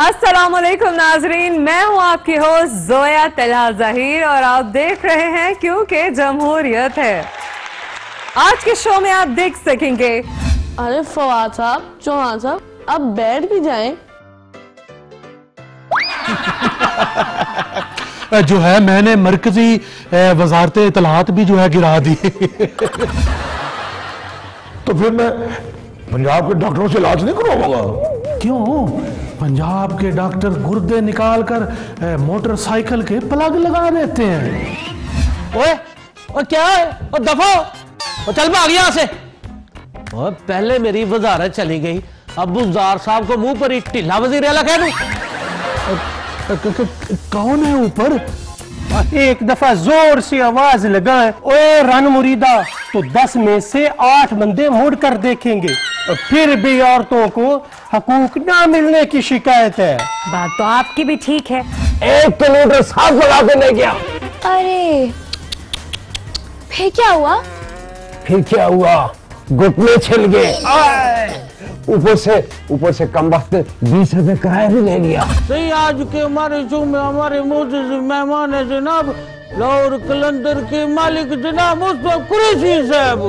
अस्सलामुअलैकुम नाजरीन, मैं हूँ आपकी होस्ट जोया तलहा जहीर और आप देख रहे हैं क्योंकि जमहूरियत है। आज के शो में आप देख सकेंगे। अरे फवाद साहब, चौहान साहब, अब बैठ भी जाएं। जो है मैंने मरकजी वजारत इतलात भी जो है गिरा दी। तो फिर मैं पंजाब के डॉक्टरों से इलाज नहीं करवाऊंगा। क्यों? पंजाब के डॉक्टर गुर्दे निकाल कर मोटरसाइकिल के प्लग लगा देते हैं। ओए, और क्या है? और दफा और चल भाग यहाँ से। और पहले मेरी वजारत चली गई, अब गुजार साहब को मुंह पर ही ढीला वजीर आला कह दूं। कौन है ऊपर? एक दफा जोर से आवाज लगाए, ओए रन मुरीदा, तो 10 में से 8 बंदे मुड़ कर देखेंगे। फिर भी औरतों को हकूक ना मिलने की शिकायत है। बात तो आपकी भी ठीक है। एक किलोमीटर साफ लगा के ले गया। अरे फिर क्या हुआ? फिर क्या हुआ? घुटने छिल गए। ऊपर से कम वक्त 20 रुपए किराया भी ले लिया। सही, आज के हमारे शो में हमारे मोअज़्ज़िज़ मेहमान है जनाब लाहौर कलंदर के मालिक जनाब मुस्तफा कुरैशी साहब,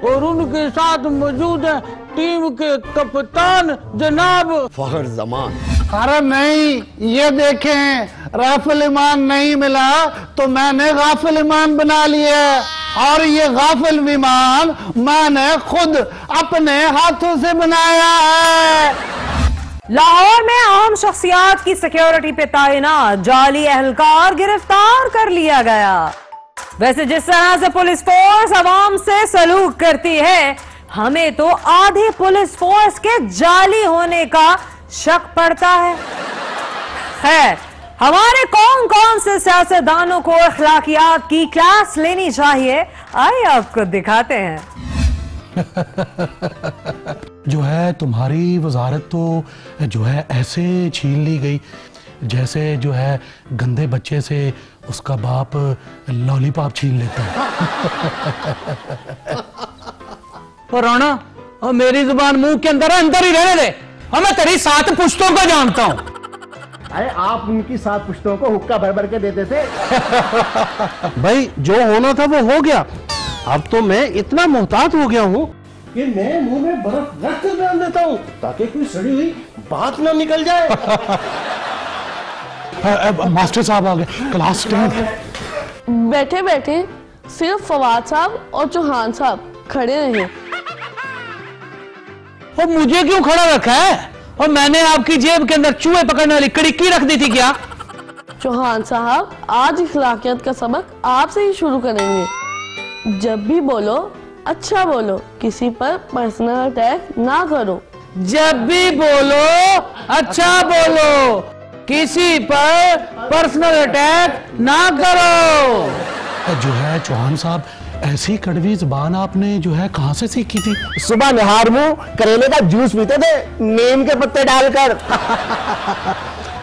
और उनके साथ मौजूद है टीम के कप्तान जनाब फखर जमान। अरे नहीं, ये देखें, राफेल ईमान नहीं मिला तो मैंने गाफिल ईमान बना लिया, और ये गाफिल विमान मैंने खुद अपने हाथों से बनाया है। लाहौर में अहम शख्सियात की सिक्योरिटी पे तैनात जाली एहलकार गिरफ्तार कर लिया गया। वैसे जिस तरह से पुलिस फोर्स आवाम से सलूक करती है, हमें तो आधे पुलिस फोर्स के जाली होने का शक पड़ता है। खैर, हमारे कौन कौन से सियासतदानों को अखलाकियात की क्लास लेनी चाहिए, आइए आपको दिखाते हैं। जो है तुम्हारी वजारत तो जो है ऐसे छीन ली गई जैसे जो है गंदे बच्चे से उसका बाप लॉलीपॉप छीन लेता है। और राणा, और मेरी जुबान मुंह के अंदर ही रहने दे, और मैं तेरी 7 पुश्तों को जानता हूँ। अरे आप उनकी 7 पुश्तों को हुक्का भर भर के देते थे। भाई जो होना था वो हो गया। अब तो मैं इतना मोहतात हो गया हूँ कि मैं मुंह में बर्फ रख कर डाल देता हूँ ताकि कोई सड़ी हुई बात ना निकल जाए। मास्टर साहब आ गए, क्लास 10। बैठे बैठे सिर्फ फवाद साहब और चौहान साहब खड़े रहे। और मुझे क्यों खड़ा रखा है? और मैंने आपकी जेब के अंदर चूहे पकड़ने वाली कड़िक्की रख दी थी क्या? चौहान साहब, आज इखलाकियत का सबक आपसे ही शुरू करेंगे। जब भी बोलो अच्छा बोलो, किसी पर पर्सनल अटैक ना करो। जब भी बोलो अच्छा बोलो, किसी पर पर्सनल अटैक ना करो। जो है चौहान साहब, ऐसी कड़वी जुबान आपने जो है कहां से सीखी थी? सुबह निहार मुंह करेले का जूस पीते थे नीम के पत्ते डालकर।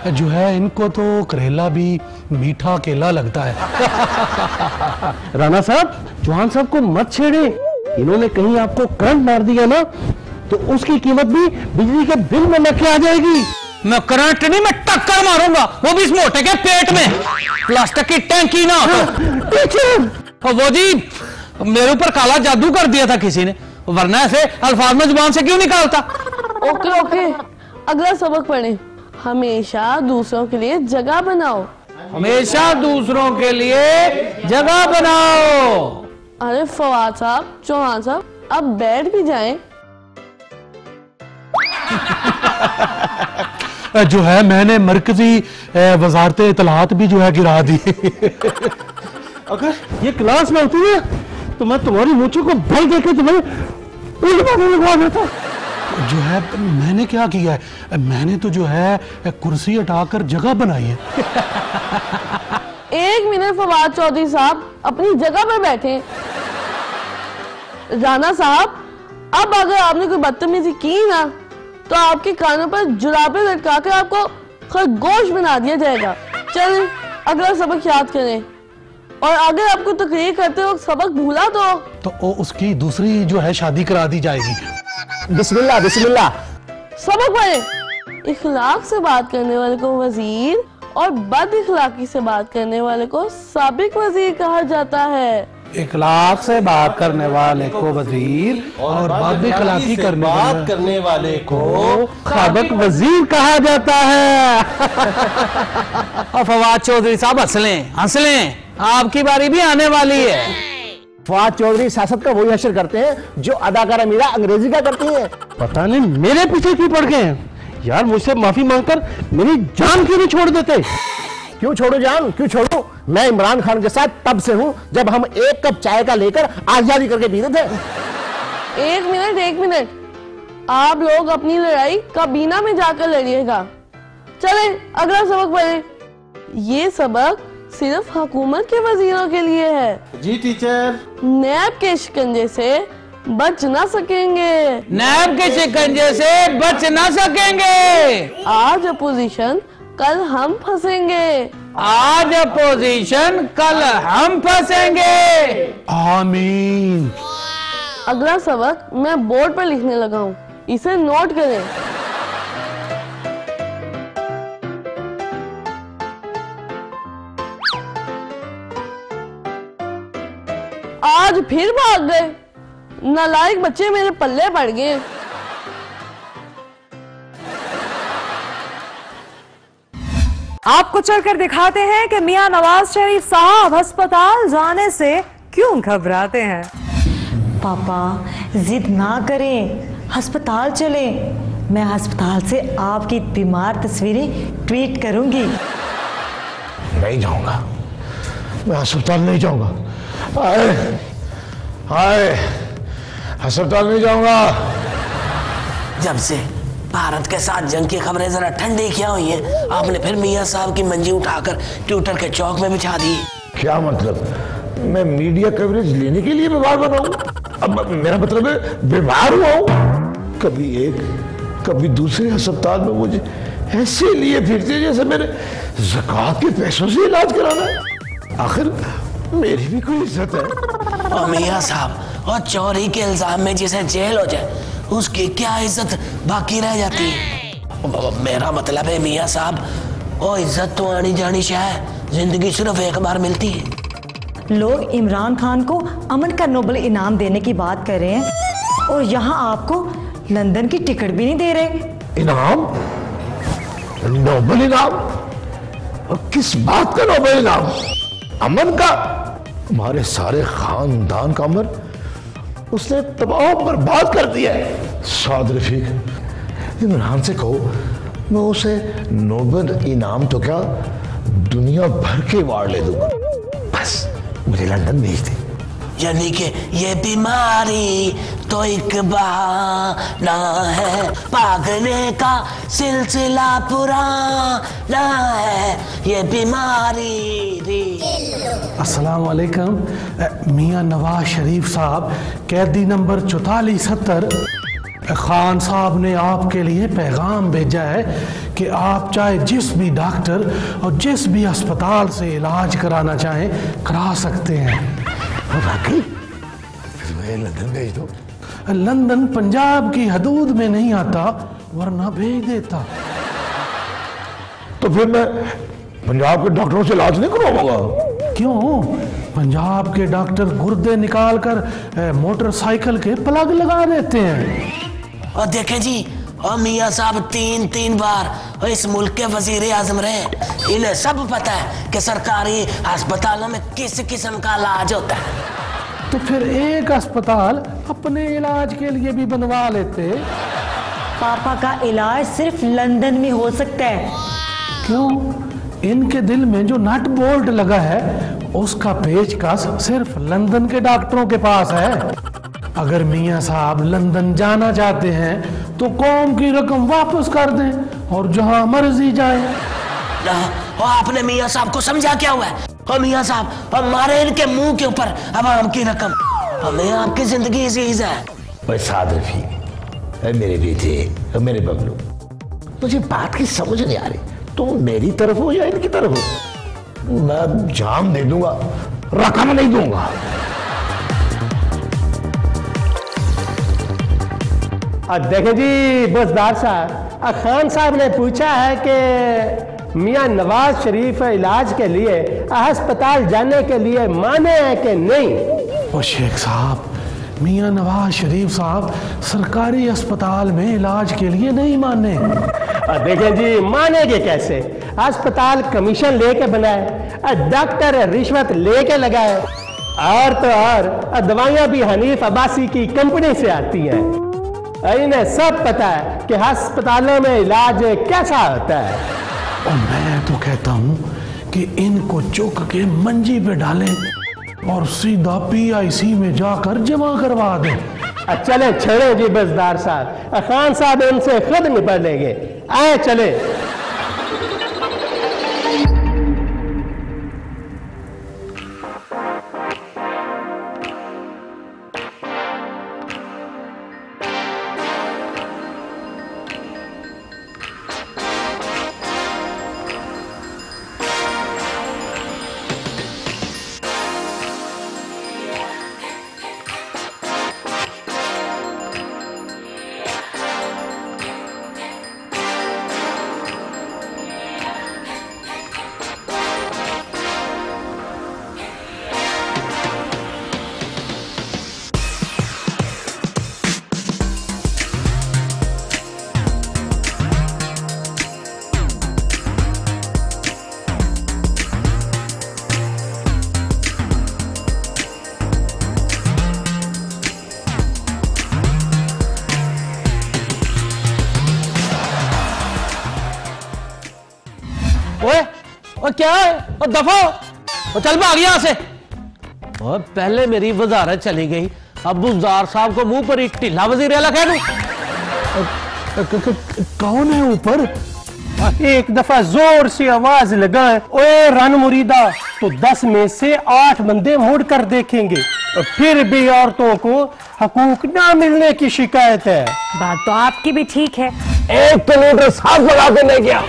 जो है इनको तो करेला भी मीठा केला लगता है। राणा साहब, चौहान साहब को मत छेड़े, इन्होंने कहीं आपको करंट मार दिया ना तो उसकी कीमत भी बिजली के बिल में लग के आ जाएगी। मैं करंट नहीं, मैं टक्कर मारूंगा, वो भी इस मोटे के पेट में। प्लास्टिक की टैंकी ना हो। वो जी, मेरे ऊपर काला जादू कर दिया था किसी ने, वरना ऐसे अल्फाज में जुबान से क्यों निकालता। ओके ओके, अगला सबक पढ़े। हमेशा दूसरों के लिए जगह बनाओ। हमेशा दूसरों के लिए जगह बनाओ। अरे फवाद साहब, चौहान साहब, अब बैठ भी जाएं। जो है मैंने मरकजी वजारत इतलात भी जो है गिरा दी। अगर ये क्लास में होती है तो मैं तुम्हारी मूंछों को बल देकर तुम्हें उल्टा लगवा देता। जो है मैंने क्या किया है, मैंने तो जो है कुर्सी हटाकर जगह बनाई है। 1 मिनट फवाद चौधरी साहब, अपनी जगह पर बैठे। राणा साहब, अब अगर आपने कोई बदतमीजी की ना तो आपके कानों पर जुराबे लटकाकर आपको खरगोश बना दिया जाएगा। चलें, अगला सबक याद करें, और अगर आपको तकरीर करते वक्त सबक भूला तो उसकी दूसरी जो है शादी करा दी जाएगी। बिस्मिल्लाह बिस्मिल्लाह। सबक पढ़े। इखलाक से बात करने वाले को वजीर और बद इखलाकी से बात करने वाले को साबिक वजीर कहा जाता है। इखलाक से बात करने वाले को वजीर और बद इखलाकी करने वाले को साबिक वजीर कहा जाता है। और फवाद चौधरी साहब हंस लें, आपकी बारी भी आने वाली है। फवाद चौधरी सियासत का वही हशर करते हैं जो अदाकारा मीरा अंग्रेजी का करती है। पता नहीं मेरे पीछे क्यों पड़ गए हैं यार, मुझसे माफी मांगकर मेरी जान क्यों नहीं छोड़ देते? क्यों छोड़ू जान, क्यों छोड़ू? मैं इमरान खान के साथ तब से हूँ जब हम एक कप चाय का लेकर आजादी करके पीते थे। एक मिनट, आप लोग अपनी लड़ाई काबीना में जाकर लड़िएगा। चले अगला सबक पढ़ें। ये सबक सिर्फ हुकूमत के वजीरों के लिए है। जी टीचर। नैब के शिकंजे से बच ना सकेंगे। नैब के शिकंजे से बच ना सकेंगे। आज अपोजिशन कल हम फंसेंगे। आज अपोजिशन कल हम फंसेंगे। आमीन। अगला सबक मैं बोर्ड पर लिखने लगा हूँ, इसे नोट करें। आज फिर भाग गए, नालायक बच्चे मेरे पल्ले पड़ गए। आपको चलकर दिखाते हैं कि मियां नवाज शरीफ साहब अस्पताल जाने से क्यों घबराते हैं। पापा जिद ना करें, अस्पताल चलें। मैं अस्पताल से आपकी बीमार तस्वीरें ट्वीट करूंगी। नहीं जाऊंगा, मैं अस्पताल नहीं जाऊंगा। हाय, अस्पताल नहीं जाऊंगा। जब से भारत के साथ जंग की खबरें जरा ठंडी क्या हुई है, आपने फिर मियां साहब की मंजी उठाकर ट्विटर के चौक में बिछा दी। क्या मतलब? मैं मीडिया कवरेज लेने के लिए बीमार बना हूं? अब मेरा मतलब है बीमार हुआ हूं। कभी एक कभी दूसरे अस्पताल में मुझे ऐसे लिए फिरते जैसे मैंने ज़कात के पैसों से इलाज कराना है। आखिर मेरी भी कोई इज्जत है। और मियां साहब, और चोरी के इल्जाम में जिसे जेल हो जाए उसकी क्या इज्जत बाकी रह जाती है? मेरा मतलब है मियां साहब, वो इज्जत तो आनी जानी है, जिंदगी सिर्फ एक बार मिलती है। लोग इमरान खान को अमन का नोबेल इनाम देने की बात कर रहे हैं और यहाँ आपको लंदन की टिकट भी नहीं दे रहे। इनाम? नोबेल इनाम? और किस बात का नोबेल इनाम? अमन का? हमारे सारे खानदान का अमन उसने तबाह बर्बाद कर दिया है। साद रफीक, इमरान से कहो मैं उसे नोबेल इनाम तो क्या दुनिया भर के अवार्ड ले दूंगा, बस मुझे लंदन भेज दे। यानी कि ये बीमारी तो एक बहाना है, भागने का सिलसिला पुराना है, ये बीमारी। अस्सलाम वालेकुम। मियां नवाज शरीफ साहब, कैदी नंबर 4470, खान साहब ने आपके लिए पैगाम भेजा है कि आप चाहे जिस भी डॉक्टर और जिस भी अस्पताल से इलाज कराना चाहें करा सकते हैं। वाकई? फिर मुझे लंदन भेज दो। लंदन पंजाब की हदूद में नहीं आता, वरना भेज देता। तो फिर मैं पंजाब के डॉक्टरों से इलाज नहीं करवाऊंगा। क्यों? पंजाब के डॉक्टर गुर्दे निकाल कर मोटरसाइकिल के प्लग लगा देते हैं। और देखें जी, और मियां साहब 3 बार इस मुल्क के वजीर आजम रहे, इन्हें सब पता है कि सरकारी अस्पतालों में किस किस्म का इलाज होता है। तो फिर एक अस्पताल अपने इलाज के लिए भी बनवा लेते। पापा का इलाज सिर्फ लंदन में हो सकता है। क्यों? इनके दिल में जो नट बोल्ट लगा है उसका पेचकस सिर्फ लंदन के डॉक्टरों के पास है। अगर मियां साहब लंदन जाना चाहते हैं तो कौम की रकम वापस कर दें और जहां मर्जी जाए। और आपने मियां साहब को समझा क्या हुआ है? और मियां साहब, हमारे इनके मुंह के ऊपर अवाम की रकम, हमें आपकी जिंदगी अजीज है। भाई साद रफीक, मेरे बेटे, मेरे बबलू, मुझे बात की समझ नहीं आ रही, तुम मेरी तरफ हो या इनकी तरफ हो? मैं जान दे दूंगा, रकम नहीं दूंगा। अब देखें जी बसदार साहब, खान साहब ने पूछा है कि मियां नवाज शरीफ इलाज के लिए अस्पताल जाने के लिए माने हैं कि नहीं। ओ शेख साहब, मियां नवाज शरीफ साहब सरकारी अस्पताल में इलाज के लिए नहीं माने। देखें जी मानेंगे कैसे, अस्पताल कमीशन लेके बनाए, डॉक्टर रिश्वत लेके लगाए, और तो और दवाइयां भी हनीफ अब्बासी की कंपनी से आती हैं। इन्हें सब पता है कि अस्पतालों में इलाज कैसा होता है। और मैं तो कहता हूं कि इनको चुक के मंजी पे डालें और सीधा PIC में जाकर जमा करवा दें। चले छोड़े जी बसदार साहब, खान साहब उनसे खुद निपट लेंगे। आए चले। और क्या है, और दफा और चल भाग यहां से। और पहले मेरी वजारत चली गई, अब बुज़दार साहब को मुंह पर एक ढीला वजीर आला कह दूं। कौन है ऊपर? एक दफा जोर से आवाज लगाए, ओए रन मुरीदा, तो 10 में से 8 बंदे मुड़ कर देखेंगे। और फिर भी औरतों को हकूक ना मिलने की शिकायत है। बात तो आपकी भी ठीक है। एक तो लीडर साथ लगा के ले गया।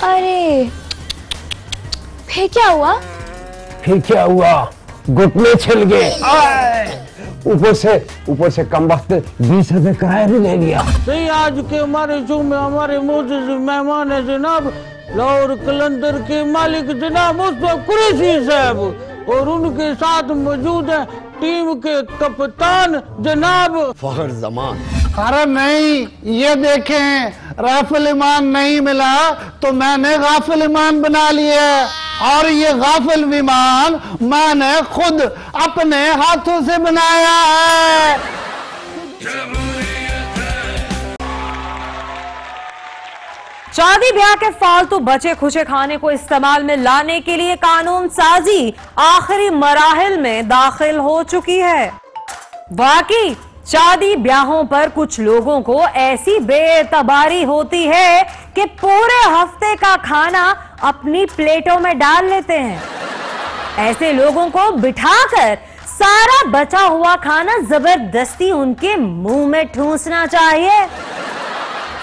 अरे फिर क्या हुआ? फिर क्या हुआ, घुटने छिल गए। ऊपर से कम वक्त 20 रुपए किराया भी ले लिया। सही, आज के हमारे शो में हमारे मोअज़्ज़िज़ मेहमान है जनाब लाहौर कलंदर के मालिक जनाब मुस्तफा कुरैशी साहब, और उनके साथ मौजूद है टीम के कप्तान जनाब फखर जमान। अरे नहीं, ये देखें, राफिल ईमान नहीं मिला तो मैंने गाफिल ईमान बना लिया, और ये गाफिल विमान मैंने खुद अपने हाथों से बनाया है। शादी ब्याह के फालतू बचे खुचे खाने को इस्तेमाल में लाने के लिए कानून साजी आखिरी मराहिल में दाखिल हो चुकी है। वाकई शादी ब्याहों पर कुछ लोगों को ऐसी बेएतबारी होती है कि पूरे हफ्ते का खाना अपनी प्लेटों में डाल लेते हैं। ऐसे लोगों को बिठाकर सारा बचा हुआ खाना जबरदस्ती उनके मुंह में ठूंसना चाहिए।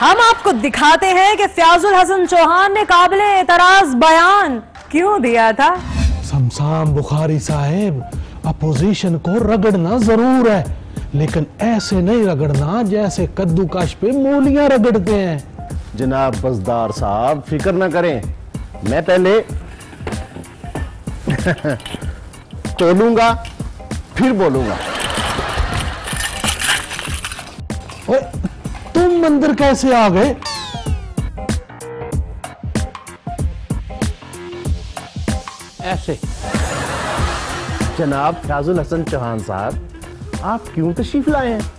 हम आपको दिखाते हैं कि फयाजुल हसन चौहान ने काबिले एतराज बयान क्यों दिया था। शमशाम बुखारी साहब, अपोजिशन को रगड़ना जरूर है, लेकिन ऐसे नहीं रगड़ना जैसे कद्दूकश पे मूलियां रगड़ते हैं। जनाब बसदार साहब फिक्र न करें, मैं पहले तोलूंगा फिर बोलूंगा। तुम मंदिर कैसे आ गए? ऐसे। जनाब फयाजुल हसन चौहान साहब, आप क्यों तशरीफ लाए हैं?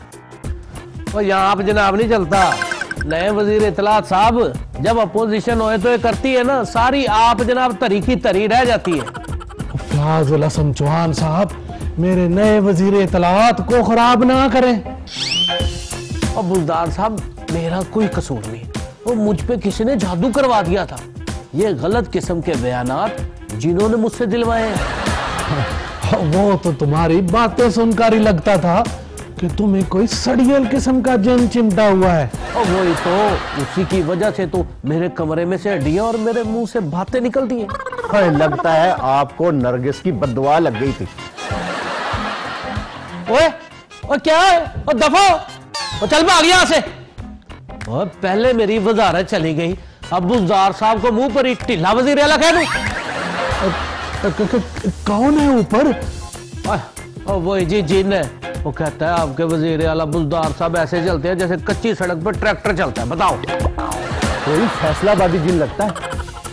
और यहाँ पे जनाब नहीं चलता। नए वजीर इतलात साहब जब अपोजिशन होए तो ये करती है ना, सारी आप जनाब तरी की तरी रह जाती है। फयाजुल हसन चौहान साहब, मेरे नए वजीर इतलात को खराब ना करें। और बुज़दार साहब, मेरा कोई कसूर नहीं, वो मुझ पे किसी ने जादू करवा दिया था। ये गलत किस्म के बयानात जिन्होंने मुझसे दिलवाए हैं। वो तो तुम्हारी बातें सुनकर ही लगता था कि तुम्हें कोई सड़ियल किस्म का जिन चिमटा हुआ है। और वही तो, उसी की वजह से तो मेरे कमरे में से हड्डियां और मेरे मुंह से बातें निकलती हैं। लगता है आपको नरगिस की बददुआ लग गई थी। ओए, और क्या है, और दफा और चल भाग यहां से। और पहले मेरी वजारत चली गई, अब बुज़दार साहब को मुंह पर ही ढीला वज़ीर आला कह दूं। कौन है ऊपर? वो जी जिन है, वो कहता है आपके वज़ीर आला बुज़दार साहब ऐसे चलते हैं जैसे कच्ची सड़क पर ट्रैक्टर चलता है। बताओ, कोई फैसलाबादी जिन लगता है।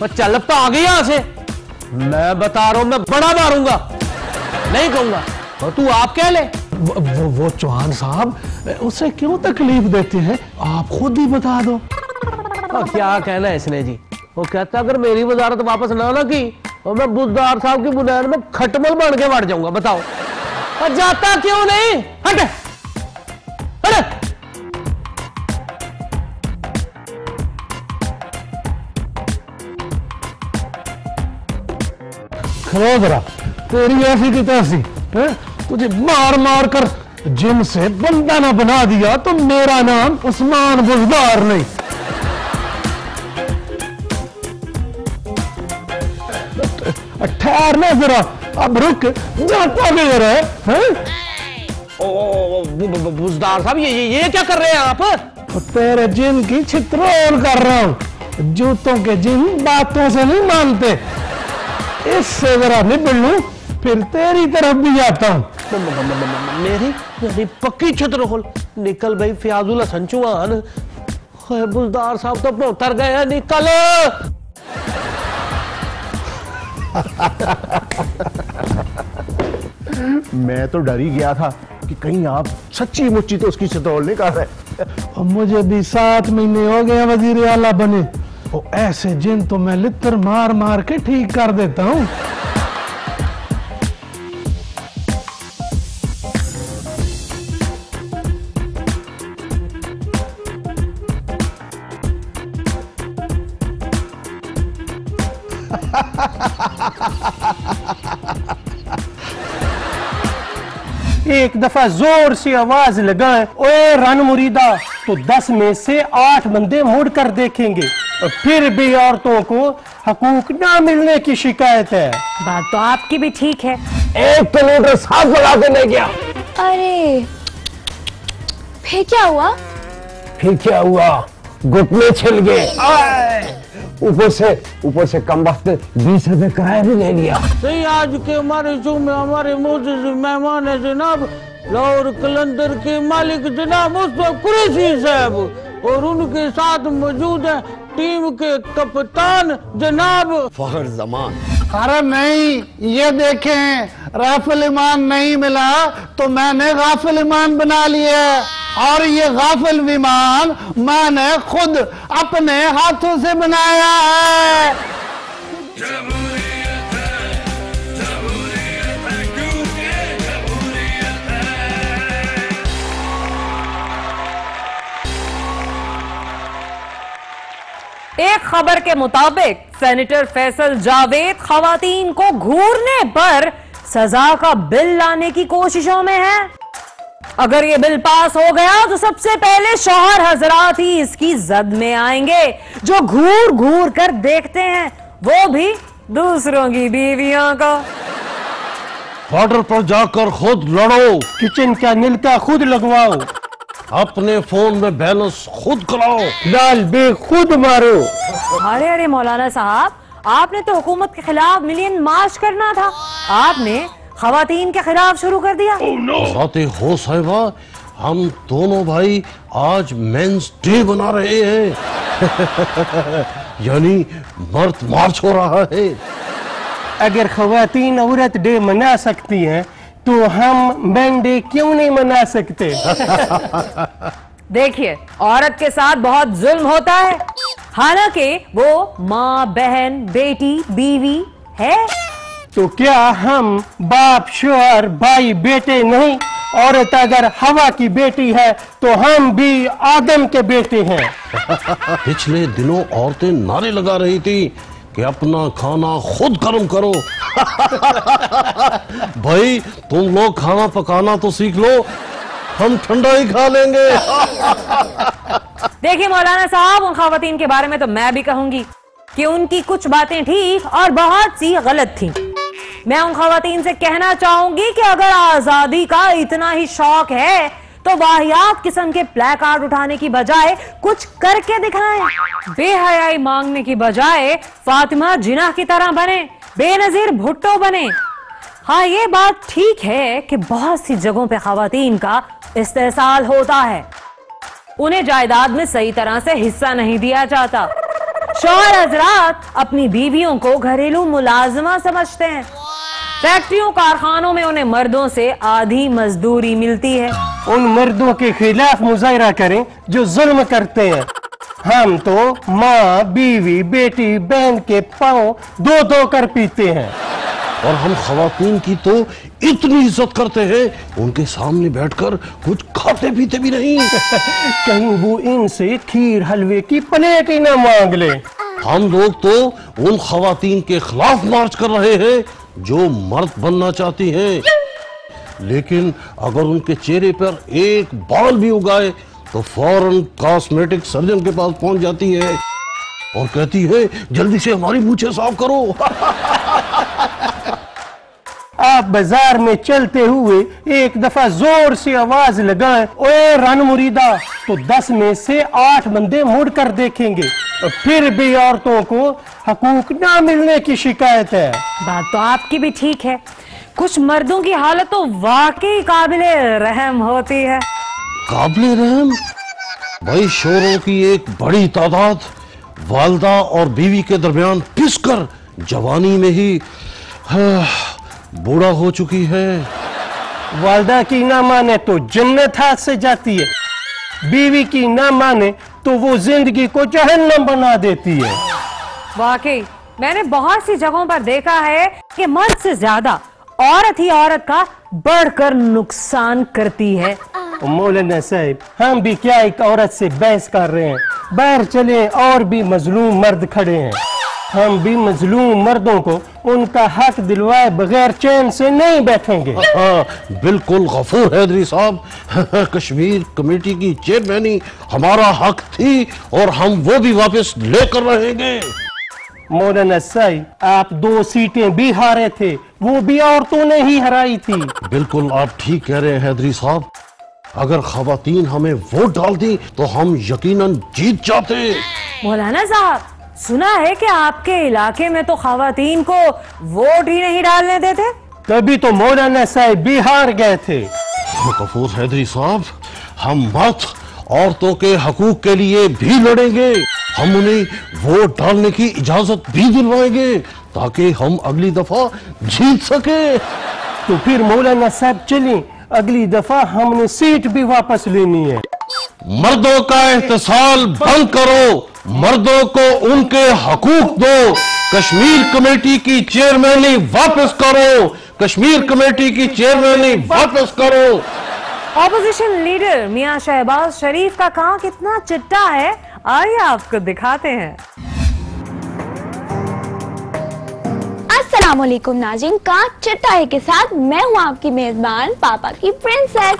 वो चल तो आ गई यहां से, मैं बता रहा हूं, मैं बड़ा मारूंगा, नहीं कहूंगा। और तू आप कह ले। वो चौहान साहब उसे क्यों तकलीफ देते हैं, आप खुद ही बता दो। क्या कहना है इसने जी? वो कहता अगर मेरी वजारत वापस ना की और मैं बुज़दार साहब की बुनियाद में खटमल बन के बढ़ जाऊंगा। बताओ, और जाता क्यों नहीं? हट हट। खलो जरा, तेरी ऐसी की तैसी है? तुझे मार मार कर जिन से बंदा ना बना दिया तो मेरा नाम उस्मान बुज़दार नहीं। ठहरना जरा, अब रुक, जाता भी रहा है। बुज़दार साहब ये क्या कर रहे हैं आप? तेरे जिन की छित्रोल कर रहा हूं। जूतों के जिन बातों से नहीं मानते, इससे जरा निपट लूं फिर तेरी तरफ भी जाता हूं। मेरी पक्की छित्रोल निकल भाई फयाजुल हसन चौहान। बुज़दार साहब तो पहुंच गए, निकल। मैं तो डर ही गया था कि कहीं आप सच्ची मुच्ची तो उसकी छितौल नहीं कर रहे। मुझे भी 7 महीने हो गए वजीर आला बने, तो ऐसे जिन तो मैं लित्र मार मार के ठीक कर देता हूं। एक दफा जोर से आवाज लगाए, ओए रन मुरीदा, तो 10 में से 8 बंदे मुड़ कर देखेंगे। फिर भी औरतों को हकूक ना मिलने की शिकायत है। बात तो आपकी भी ठीक है। 1 किलोमीटर साथ लगा के नहीं गया। अरे फिर क्या हुआ? फिर क्या हुआ? घुटने छिल गए। ऊपर से कम वक्त 20 रुपए किराया भी ले लिया। सही, आज के हमारे शो में हमारे मोअज़्ज़िज़ मेहमान है जनाब लाहौर कलंदर के मालिक जनाब मुस्तफा कुरैशी साहब, और उनके साथ मौजूद है टीम के कप्तान जनाब फखर जमान। अरे नहीं, ये देखें, राफिल ईमान नहीं मिला तो मैंने गाफिल ईमान बना लिया, और ये गाफिल विमान मैंने खुद अपने हाथों से बनाया है। एक खबर के मुताबिक सेनेटर फैसल जावेद खवातीन को घूरने पर सजा का बिल लाने की कोशिशों में है। अगर ये बिल पास हो गया तो सबसे पहले शौहर हजरात ही इसकी जद में आएंगे, जो घूर घूर कर देखते हैं, वो भी दूसरों की बीवियों को। बॉर्डर पर जाकर खुद लड़ो, किचन का नलका खुद लगवाओ, अपने फोन में बैलेंस खुद कराओ, लाल बे खुद मारो। अरे अरे मौलाना साहब, आपने तो हुकूमत के खिलाफ मिलियन मार्च करना था, आपने खवातीन के खिलाफ शुरू कर दिया। साथे हो साहिबा, हम दोनों भाई आज मेंस डे बना रहे हैं। यानी मर्द मार्च हो रहा है। अगर खवातीन औरत डे मना सकती हैं तो हम मैन डे क्यों नहीं मना सकते? देखिए, औरत के साथ बहुत जुल्म होता है, हालांकि वो माँ, बहन, बेटी, बीवी है। तो क्या हम बाप, शोहर, भाई, बेटे नहीं? औरत अगर हवा की बेटी है तो हम भी आदम के बेटे हैं। पिछले दिनों औरतें नारे लगा रही थी कि अपना खाना खुद गर्म करो। भाई, तुम लोग खाना पकाना तो सीख लो, हम ठंडा ही खा लेंगे। देखिए मौलाना साहब, उन खवातीन के बारे में तो मैं भी कहूंगी कि उनकी कुछ बातें ठीक और बहुत सी गलत थी। मैं उन खवातीन से कहना चाहूंगी कि अगर आजादी का इतना ही शौक है तो वाहियात किस्म के प्ले कार्ड उठाने की बजाय कुछ करके दिखाएं। बेहयाई मांगने की बजाय फातिमा जिन्ना की तरह बने, बेनजीर भुट्टो बने। हाँ, ये बात ठीक है कि बहुत सी जगहों पे खवातीन का इस्तेसाल होता है, उन्हें जायदाद में सही तरह से हिस्सा नहीं दिया जाता। शौहर हजरात अपनी बीवियों को घरेलू मुलाजमा समझते हैं। फैक्ट्रियों कारखानों में उन्हें मर्दों से आधी मजदूरी मिलती है। उन मर्दों के खिलाफ मुजाहरा करें जो जुल्म करते हैं। हम तो माँ, बीवी, बेटी, बहन के पांव दो दो कर पीते हैं। और हम खवातीन की तो इतनी इज्जत करते हैं, उनके सामने बैठकर कुछ खाते पीते भी नहीं। कहीं वो इनसे खीर हलवे की प्लेट ही ना मांग ले। हम लोग तो उन खवातीन के खिलाफ मार्च कर रहे हैं जो मर्द बनना चाहती हैं, लेकिन अगर उनके चेहरे पर एक बाल भी उगाए तो फौरन कॉस्मेटिक सर्जन के पास पहुंच जाती है और कहती है जल्दी से हमारी मूंछें साफ करो। आप बाजार में चलते हुए एक दफा जोर से आवाज लगाएं, ओए रन मुरीदा, तो 10 में से 8 बंदे मुड़ कर देखेंगे। फिर भी औरतों को हकूक ना मिलने की शिकायत है। बात तो आपकी भी ठीक है, कुछ मर्दों की हालत तो वाकई काबिले रहम होती है। काबिले रहम? भाई, शोरों की एक बड़ी तादाद वालदा और बीवी के दरमियान पिसकर जवानी में ही बूढ़ा हो चुकी है। वालदा की ना माने तो जन्नत हाथ से जाती है, बीवी की ना माने तो वो जिंदगी को जहन्नम बना देती है। वाकई मैंने बहुत सी जगहों पर देखा है कि मर्द से ज्यादा औरत ही औरत का बढ़कर नुकसान करती है। मौलाना साहब, हम भी क्या एक औरत से बहस कर रहे हैं? बाहर चले, और भी मजलूम मर्द खड़े हैं। हम भी मजलूम मर्दों को उनका हक दिलवाए बगैर चैन से नहीं बैठेंगे। बिल्कुल गफूर हैदरी साहब, कश्मीर कमेटी की चेयरमैनी हमारा हक थी और हम वो भी वापस लेकर रहेंगे। मौलाना साहब, आप 2 सीटें भी हारे थे, वो भी औरतों ने ही हराई थी। बिल्कुल आप ठीक कह रहे हैं हैदरी साहब, अगर खवातीन हमें वोट डाल दी तो हम यकीनन जीत जाते। मौलाना साहब, सुना है कि आपके इलाके में तो खवातीन को वोट ही नहीं डालने देते। तभी तो मौलाना साहब भी हार गए थे। गफूर हैदरी साहब, हम मर्द औरतों के हकूक के लिए भी लड़ेंगे, हम उन्हें वोट डालने की इजाजत भी दिलवाएंगे ताकि हम अगली दफा जीत सके। तो फिर मौलाना साहब चलें, अगली दफा हमने सीट भी वापस लेनी है। मर्दों का एहतसाल बंद करो, मर्दों को उनके हकूक दो, कश्मीर कमेटी की चेयरमैनी वापस करो, कश्मीर कमेटी की चेयरमैनी वापस करो। ऑपोजिशन लीडर मियां शहबाज शरीफ का काम कितना चिट्टा है, आइए आपको दिखाते हैं। अस्सलामुअलैकुम नाज़रीन, कांच चटाई के साथ मैं हूँ आपकी मेजबान पापा की प्रिंसेस,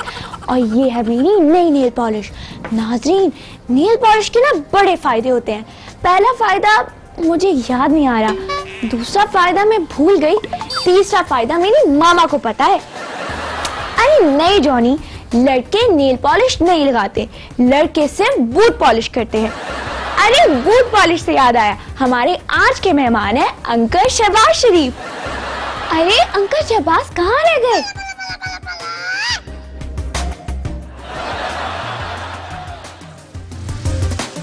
और ये है मेरी नई नेल पॉलिश। नाज़रीन, नेल पॉलिश के ना बड़े फायदे होते हैं। पहला फायदा मुझे याद नहीं आ रहा, दूसरा फायदा मैं भूल गई, तीसरा फायदा मेरी मामा को पता है। अरे नहीं जॉनी, लड़के नेल पॉलिश नहीं लगाते, लड़के सिर्फ बूट पॉलिश करते हैं। अरे बूट पॉलिश से याद आया, हमारे आज के मेहमान हैं अंकल शहबाज शरीफ। अरे अंकल शहबाज कहाँ रह गए?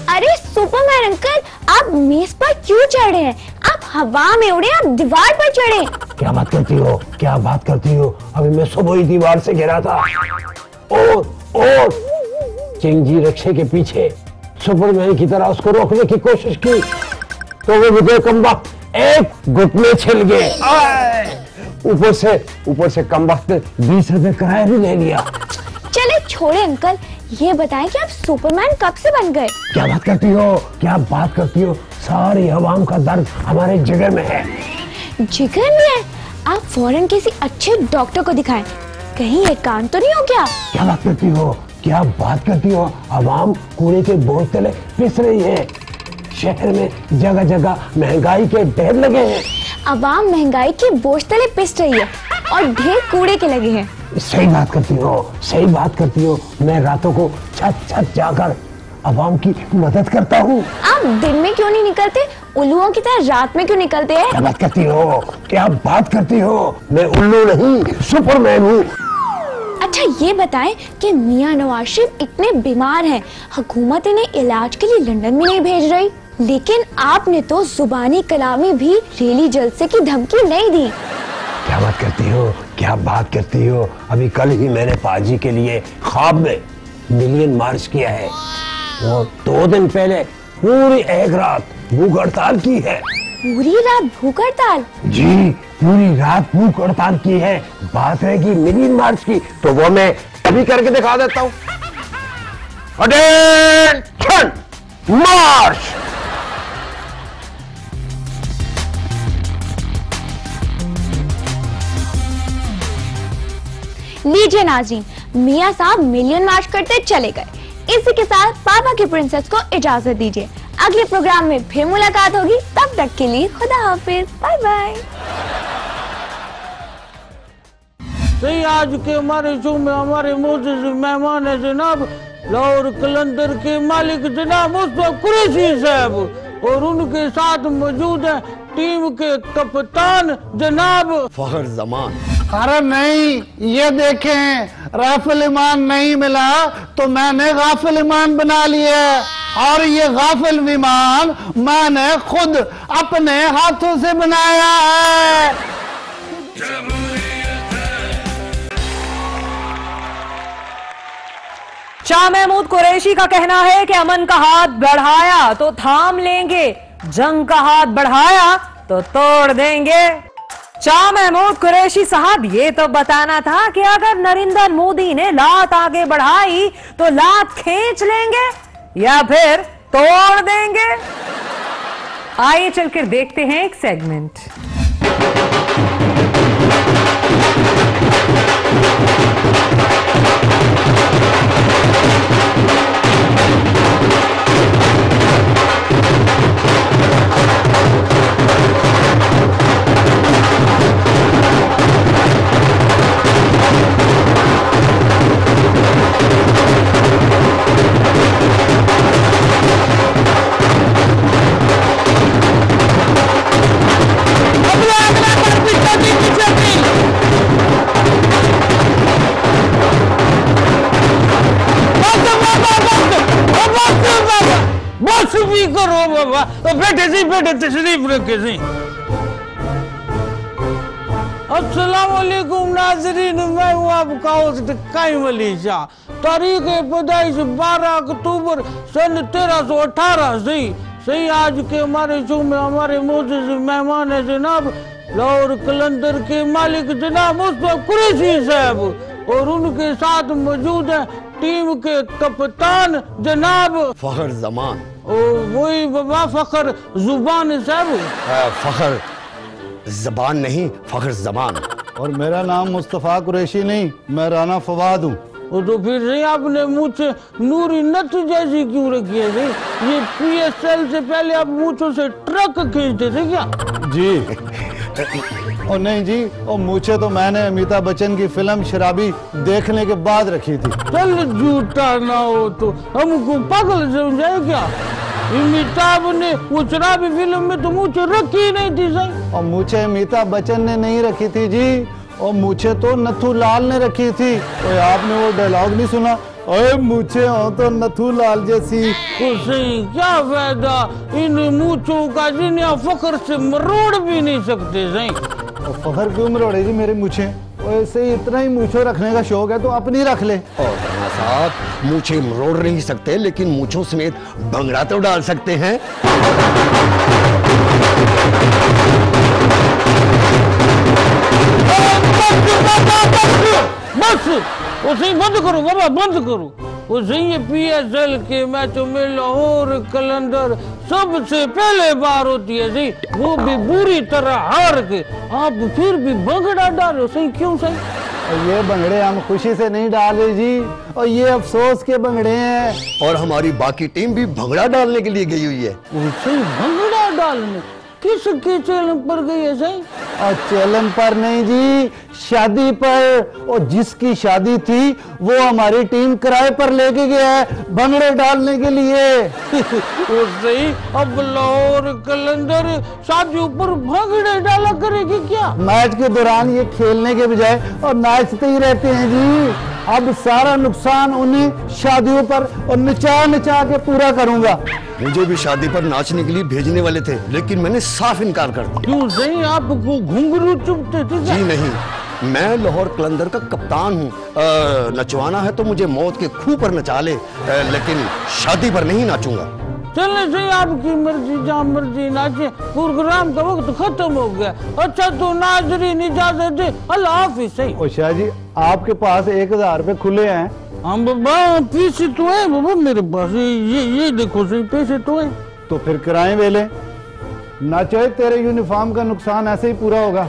अरे सुपरमैन अंकल, आप मेज पर क्यों चढ़ रहे हैं? आप हवा में उड़े, आप दीवार पर चढ़े। क्या बात करती हो, क्या बात करती हो? अभी मैं सुबह ही दीवार से गिरा था और किंग जी रक्षे के पीछे सुपरमैन की तरह उसको रोकने की कोशिश की तो वो मुझे कमबख्त एक गुट में छिल गए। ऊपर से कमबख्त ने 20 रुपए किराया भी ले लिया। चले छोड़े अंकल, ये बताएं कि आप सुपरमैन कब से बन गए? क्या बात करती हो, क्या बात करती हो? सारी अवाम का दर्द हमारे जिगर में है। जिगर में है? आप फौरन किसी अच्छे डॉक्टर को दिखाएं, कहीं एक काम तो नहीं हो गया? क्या बात करती हो, क्या बात करती हो? अवाम कूड़े के बोझ तले पिस रही है, शहर में जगह जगह महंगाई के ढेर लगे हैं। अवाम महंगाई के बोझ तले पिस रही है, और ढेर कूड़े के लगे हैं। सही बात करती हो, सही बात करती हो। मैं रातों को छत छत जाकर आवाम की मदद करता हूँ। आप दिन में क्यों नहीं निकलते? उल्लुओं की तरह रात में क्यों निकलते हैं? क्या बात करती हो, क्या बात करती हो? मैं उल्लू नहीं, सुपरमैन हूँ। अच्छा ये बताएं कि मियां नवाज शरीफ इतने बीमार हैं, हुकूमत इन्हें इलाज के लिए लंदन में नहीं भेज रही, लेकिन आपने तो जुबानी कलामी भी रेली जलसे की धमकी नहीं दी। क्या बात करती हो, क्या बात करती हो? अभी कल ही मैंने पाजी के लिए ख्वाब में मिलियन मार्च किया है। वो 2 दिन पहले पूरी एक रात भूख हड़ताल की है। पूरी रात भूख हड़ताल? जी, पूरी रात भूख हड़ताल की है। बात रहेगी मिलियन मार्च की, तो वो मैं अभी करके दिखा देता हूँ। अटेंशन मार्च। लीजिए नाज़रीन, मियां साहब मिलियन मार्च करते चले गए। इसी के साथ पापा की प्रिंसेस को इजाजत दीजिए। अगले प्रोग्राम में फिर मुलाकात होगी, तब तक के लिए खुदा हाफिज, बाय बाय। सही, आज के हमारे शो में हमारे मोअज़्ज़ज़ मेहमान है जनाब लाहौर कलंदर के मालिक जनाब मुस्तफा कुरैशी साहब, और उनके साथ मौजूद है टीम के कप्तान जनाब फखर जमान। अरे नहीं, ये देखें, राफेल ईमान नहीं मिला तो मैंने गाफिल ईमान बना लिया, और ये गाफिल विमान मैंने खुद अपने हाथों से बनाया है। शाह महमूद कुरैशी का कहना है कि अमन का हाथ बढ़ाया तो थाम लेंगे, जंग का हाथ बढ़ाया तो तोड़ देंगे। शाह महमूद कुरैशी साहब, ये तो बताना था कि अगर नरेंद्र मोदी ने लात आगे बढ़ाई तो लात खींच लेंगे या फिर तोड़ देंगे। आइए चलकर देखते हैं एक सेगमेंट। बस भी करो बाबा, बैठे सी, बैठे तशरीफ रखे सी। अस्सलाम वालेकुम नाज़रीन, मैं हूँ आपका होस्ट काइम अली शाह। तारीख पैदाइश 12 अक्टूबर सन 1318 सही। आज के हमारे शो में हमारे मोअज़्ज़ज़ मेहमान है जनाब लाहौर कलंदर के मालिक जनाब मुस्तफा कुरैशी साहब, और उनके साथ मौजूद है टीम के कप्तान जनाब फखर जमान। वही बाबा फखर जुबान साहब। फखर जबान नहीं, फखर जमान। और मेरा नाम मुस्तफा कुरैशी नहीं, मैं राना फवाद हूँ। तो फिर से आपने मुझसे नूरी नथ जैसी क्यों रखी है? ये PSL से पहले आप मुझों से ट्रक खींचते थे क्या? जी और नहीं जी, और मूछे तो मैंने अमिताभ बच्चन की फिल्म शराबी देखने के बाद रखी थी। चल झूठा ना हो तो हमको पागल समझाए क्या? अमिताभ ने वो शराबी फिल्म में तो मूछे रखी नहीं थी सही। और मूछे अमिताभ बच्चन ने नहीं रखी थी जी, और मूछे तो नथु लाल ने रखी थी। तो आपने वो डायलॉग नहीं सुना, अरे मूछे हो तो नथु लाल जैसी। तो सही, क्या फायदा इन मूछों का जिन्हें फखर से मरोड़ भी नहीं सकते सही। और फखर क्यों मरोड़ेगी मेरी मूछे? वैसे ही इतना ही मूछों रखने का शौक है तो अपनी रख ले। और साहब, मूछें मरोड़ नहीं सकते, लेकिन मूछों समेत भंगड़ा तो डाल सकते हैं। बस उसे बंद करो बाबा, बंद करो। उसे ये PSL के मैचों में लाहौर कलंदर सबसे पहले बार होती है सही, वो भी बुरी तरह हार के आप फिर भी भंगड़ा डालो सही, क्यों सही? और ये भंगड़े हम खुशी से नहीं डाले जी, और ये अफसोस के भंगड़े हैं। और हमारी बाकी टीम भी भंगड़ा डालने के लिए गई हुई है। उसे भंगड़ा डालने किसके चैलेंज पर गई है सही? और चैलेंज पर नहीं जी, शादी पर। और जिसकी शादी थी वो हमारी टीम किराए पर लेके गया है भंगड़े डालने के लिए। वो सही, अब लाहौर कलंदर शादियों पर भंगड़े डाला करेगी क्या? मैच के दौरान ये खेलने के बजाय और नाचते ही रहते हैं जी। अब सारा नुकसान उन्हें शादियों पर और नचा नचा के पूरा करूंगा। मुझे भी शादी पर नाचने के लिए भेजने वाले थे, लेकिन मैंने साफ इनकार कर दिया। क्यों सही, आपको घुंघरू चुभते थे? जी नहीं, मैं लाहौर कलंदर का कप्तान हूँ। नचवाना है तो मुझे मौत के खूह पर नचा ले, लेकिन शादी पर नहीं नाचूंगा। चलने से आपकी मर्जी, जहाँ मर्जी नाचे। प्रोग्राम का वक्त खत्म हो गया। अच्छा तो नाजरीन इजाजत दे, अल्लाह हाफिज। सही और शाह जी, आपके पास 1000 रुपए खुले हैं। हम बाबा पैसे तो है बाबा मेरे पास, ये देखो सही, पैसे तो है। तो फिर किराए वेले ना चाहे तेरे यूनिफॉर्म का नुकसान ऐसे ही पूरा होगा।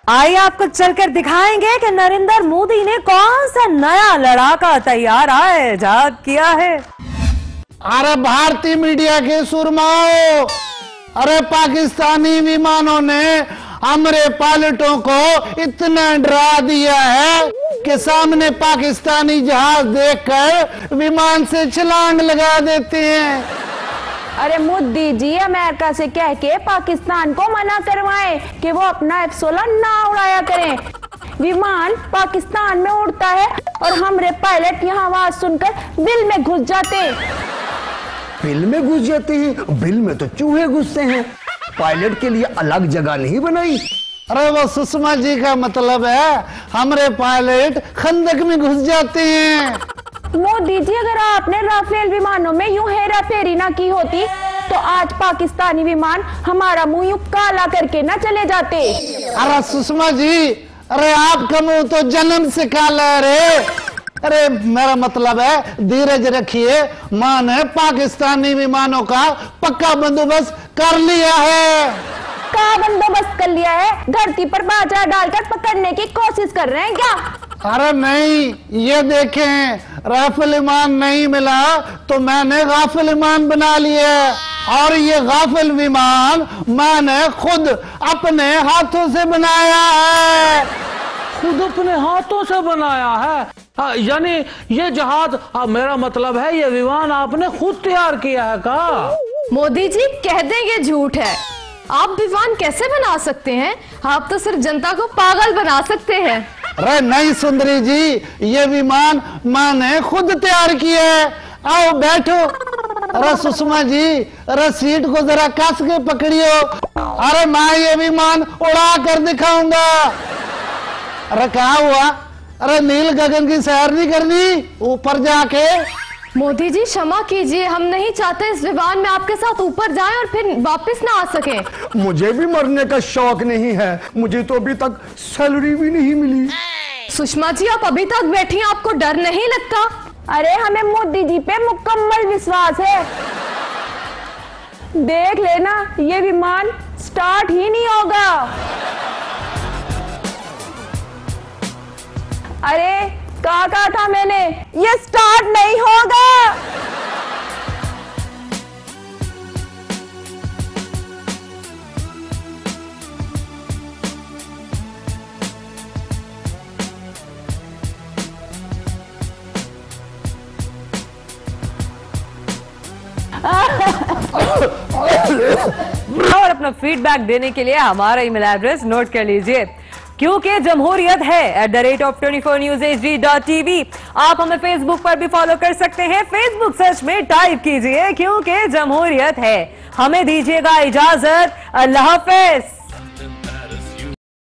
आइए आपको चलकर दिखाएंगे कि नरेंद्र मोदी ने कौन सा नया लड़ाका तैयार इजाद किया है। अरे भारतीय मीडिया के सुरमाओ, अरे पाकिस्तानी विमानों ने हमारे पायलटों को इतना डरा दिया है कि सामने पाकिस्तानी जहाज देखकर विमान से छलांग लगा देते हैं। अरे मोदी जी अमेरिका से कह के पाकिस्तान को मना करवाएं कि वो अपना F-16 ना उड़ाया करें। विमान पाकिस्तान में उड़ता है और हमारे पायलट यहाँ आवाज सुनकर बिल में घुस जाते। बिल में घुस जाते हैं? बिल में तो चूहे घुसते हैं। पायलट के लिए अलग जगह नहीं बनाई? अरे वो सुषमा जी का मतलब है हमारे पायलट खंदक में घुस जाते हैं। मोदी जी अगर आपने राफेल विमानों में यूं हेरा फेरी ना की होती तो आज पाकिस्तानी विमान हमारा मुंह यूं काला करके ना चले जाते। अरे सुषमा जी, अरे आपका मुंह तो जन्म से काला है रे। अरे मेरा मतलब है धीरज रखिए, मां ने पाकिस्तानी विमानों का पक्का बंदोबस्त कर लिया है। का बंदोबस्त कर लिया है? धरती पर बाजार डालकर पकड़ने की कोशिश कर रहे हैं क्या? अरे नहीं, ये देखें, राफेल विमान नहीं मिला तो मैंने गाफिल विमान बना लिया। और ये गाफिल विमान मैंने खुद अपने हाथों से बनाया है। खुद अपने हाथों से बनाया है? यानी ये जहाज, मेरा मतलब है ये विमान आपने खुद तैयार किया है का? मोदी जी कह दें ये झूठ है। आप विमान कैसे बना सकते हैं? आप तो सिर्फ जनता को पागल बना सकते हैं। अरे नहीं सुंदरी जी, ये विमान मैंने खुद तैयार किया है। आओ बैठो। अरे सुषमा जी, अरे सीट को जरा कस के पकड़ियो। अरे मैं ये विमान उड़ा कर दिखाऊंगा। अरे क्या हुआ? अरे नील गगन की सैर नहीं करनी ऊपर जाके? मोदी जी क्षमा कीजिए, हम नहीं चाहते इस विमान में आपके साथ ऊपर जाएं और फिर वापस ना आ सके। मुझे भी मरने का शौक नहीं है, मुझे तो अभी तक सैलरी भी नहीं मिली। सुषमा जी आप अभी तक बैठी, आपको डर नहीं लगता? अरे हमें मोदी जी पे मुकम्मल विश्वास है। देख लेना ये विमान स्टार्ट ही नहीं होगा। अरे कहा था मैंने, ये स्टार्ट नहीं होगा। और अपना फीडबैक देने के लिए हमारा ईमेल एड्रेस नोट कर लीजिए, क्योंकि जमहूरियत है @24newshd.tv। आप हमें फेसबुक पर भी फॉलो कर सकते हैं। फेसबुक सर्च में टाइप कीजिए क्योंकि जमहूरियत है। हमें दीजिएगा इजाजत, अल्लाह हाफिज।